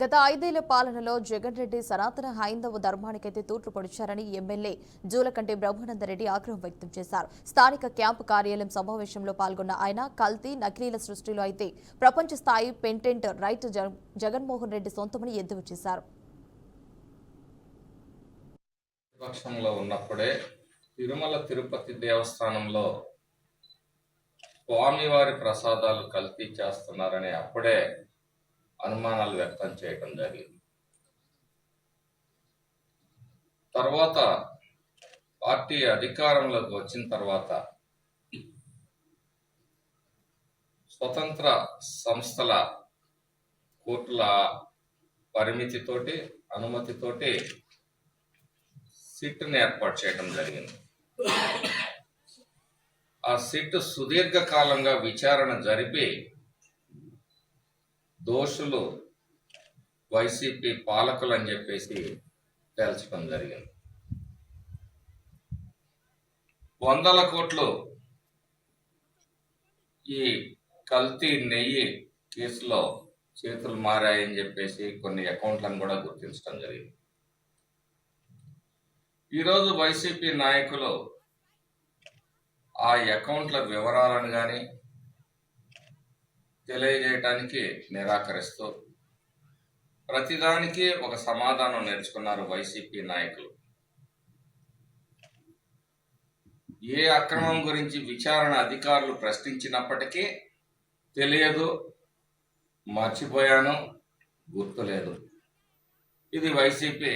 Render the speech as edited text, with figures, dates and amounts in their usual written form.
గత 5 ఏళ్ల పాలనలో జగన్ రెడ్డి సనాతన హైందవ ధర్మానికైతే తూట్లు పొడిచారని ఎమ్మెల్యే జూలకంటి బ్రహ్మానందరెడ్డి ఆగ్రహం వ్యక్తం చేశారు. స్థానిక క్యాంపు కార్యాలయం సమావేశంలో పాల్గొన్న ఆయన కల్తీ నకిలీల సృష్టిలో అయితే ప్రపంచ స్థాయి పెంటెంట్ రైట్ జగన్మోహన్ రెడ్డి సొంతమని ఎద్దేవా చేశారు. విపక్షంలో ఉన్నప్పుడే తిరుమల తిరుపతి దేవస్థానంలో స్వామివారి ప్రసాదాలు కల్తీ చేస్తున్నారని అప్పుడే అనుమానాలు వ్యక్తం చేయడం జరిగింది. తర్వాత పార్టీ అధికారంలోకి వచ్చిన తర్వాత స్వతంత్ర సంస్థల కోర్టుల పరిమితితోటి అనుమతితోటి సిట్ని ఏర్పాటు చేయడం జరిగింది. ఆ సిట్ సుదీర్ఘకాలంగా విచారణ జరిపి దోషులు వైసీపీ పాలకులు అని చెప్పేసి తేల్చడం జరిగింది. 100 కోట్లు ఈ కల్తీ నెయ్యి కేసులో చేతులు మారాయని చెప్పేసి కొన్ని అకౌంట్లను కూడా గుర్తించడం జరిగింది. ఈరోజు వైసీపీ నాయకులు ఆ అకౌంట్ల వివరాలను కానీ తెలియజేయటానికి నిరాకరిస్తూ ప్రతిదానికి ఒక సమాధానం నేర్చుకున్నారు వైసీపీ నాయకులు. ఏ అక్రమం గురించి విచారణ అధికారులు ప్రశ్నించినప్పటికీ తెలియదు, మర్చిపోయాను, గుర్తులేదు. ఇది వైసీపీ